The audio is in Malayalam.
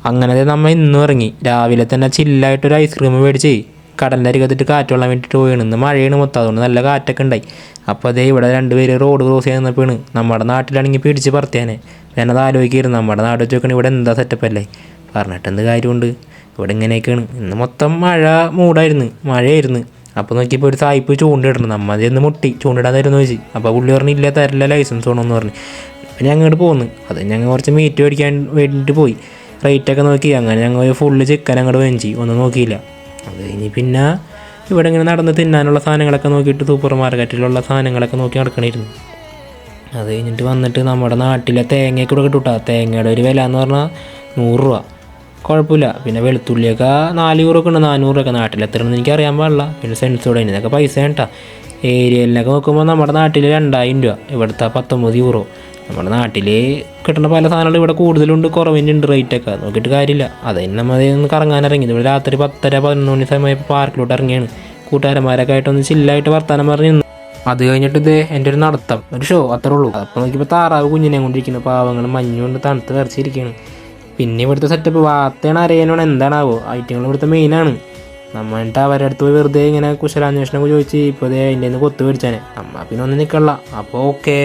അങ്ങനെ നമ്മൾ ഇന്നും ഇറങ്ങി. രാവിലെ തന്നെ ചില്ലായിട്ടൊരു ഐസ്ക്രീം മേടിച്ച് കടലിൻ്റെ അരികത്തിട്ട് കാറ്റ് കൊള്ളാൻ വേണ്ടിയിട്ട് പോയാണ്. ഇന്ന് മഴയാണ് മൊത്തം, അതുകൊണ്ട് നല്ല കാറ്റൊക്കെ ഉണ്ടായി. അപ്പോൾ അതേ ഇവിടെ 2 പേര് റോഡ് ക്രോസ് ചെയ്യാൻ നിന്നപ്പോഴാണ് നമ്മുടെ നാട്ടിലാണെങ്കിൽ പിടിച്ച് പറത്തിയാനെ. ഞാനത് ആലോചിക്കായിരുന്നു, നമ്മുടെ നാട് വെച്ച് നോക്കണേ ഇവിടെ എന്താ സെറ്റപ്പല്ലേ. പറഞ്ഞിട്ട് എന്ത് കാര്യമുണ്ട്, ഇവിടെ ഇങ്ങനെയൊക്കെയാണ്. ഇന്ന് മൊത്തം മഴയായിരുന്നു. അപ്പോൾ നോക്കിയപ്പോൾ ഒരു സായിപ്പ് ചൂണ്ടിടണം. നമ്മൾ അതൊന്ന് മുട്ടി ചൂണ്ടിടാൻ തരുമെന്ന് ചോദിച്ചു. അപ്പോൾ പുള്ളി പറഞ്ഞില്ല, തരില്ല, ലൈസൻസ് വേണമെന്ന് പറഞ്ഞു. അപ്പം ഞാൻ അങ്ങോട്ട് പോന്നു. അത് ഞങ്ങൾ കുറച്ച് മീറ്റ് മേടിക്കാൻ വേണ്ടിയിട്ട് പോയി. റേറ്റൊക്കെ നോക്കി. അങ്ങനെ ഞങ്ങൾ ഫുള്ള് ചിക്കൻ അങ്ങോട്ട് വേഞ്ചി, ഒന്നും നോക്കിയില്ല. അത് കഴിഞ്ഞ് പിന്നെ ഇവിടെ ഇങ്ങനെ നടന്ന് തിന്നാനുള്ള സാധനങ്ങളൊക്കെ നോക്കിയിട്ട് സൂപ്പർ മാർക്കറ്റിലുള്ള സാധനങ്ങളൊക്കെ നോക്കി നടക്കണിരുന്നു. അത് കഴിഞ്ഞിട്ട് വന്നിട്ട് നമ്മുടെ നാട്ടിലെ തേങ്ങയൊക്കെ ഇവിടെ കിട്ടും കേട്ടോ. തേങ്ങയുടെ ഒരു വില എന്ന് പറഞ്ഞാൽ 100 രൂപ, കുഴപ്പമില്ല. പിന്നെ വെളുത്തുള്ളിയൊക്കെ 400 രൂപ ഉണ്ട്, 400 രൂപ. നാട്ടിൽ എത്രയാണെന്ന് എനിക്ക് അറിയാൻ പാടില്ല. പിന്നെ സെൻസോടെ ഇതിനൊക്കെ പൈസ കേട്ടാ. ഏരിയലിനൊക്കെ നോക്കുമ്പോൾ നമ്മുടെ നാട്ടിൽ 2000 രൂപ, ഇവിടുത്തെ 19 യൂറോ. നമ്മുടെ നാട്ടിൽ കിട്ടുന്ന പല സാധനങ്ങളും ഇവിടെ കൂടുതലുണ്ട്, കുറവിനുണ്ട് റേറ്റൊക്കെ. നോക്കിയിട്ട് കാര്യമില്ല. അതിന് നമ്മൾ ഒന്ന് കറങ്ങാനിറങ്ങി. ഇവിടെ രാത്രി 10-11 മണി സമയത്ത് പാർക്കിലോട്ട് ഇറങ്ങിയാണ്. കൂട്ടുകാരന്മാരൊക്കെ ആയിട്ടൊന്ന് ചില്ലായിട്ട് വർത്താനം പറഞ്ഞ് നിന്നു. അത് കഴിഞ്ഞിട്ട് ഇതേ എൻ്റെ ഒരു നടത്തം, ഒരു ഷോ, അത്രേ ഉള്ളൂ. അപ്പോൾ നോക്കിയപ്പോൾ താറാവ് കുഞ്ഞിനെ കൊണ്ടിരിക്കുന്നു. പാവങ്ങൾ മഞ്ഞുകൊണ്ട് തണുത്ത് വരച്ചിരിക്കുകയാണ്. പിന്നെ ഇവിടുത്തെ സെറ്റപ്പ് വാർത്തയാണ് അറിയാനാണ് എന്താണാവോ. ഐറ്റങ്ങൾ ഇവിടുത്തെ മെയിനാണ്. നമ്മളിട്ട് അവരുടെ അടുത്ത് പോയി വെറുതെ ഇങ്ങനെ കുശലാന്വേഷണമൊക്കെ ചോദിച്ച് ഇപ്പോൾ അതിൻ്റെ നിന്ന് കൊത്തു മേടിച്ചാനെ. പിന്നെ ഒന്നും നിൽക്കണില്ല. അപ്പോൾ ഓക്കെ.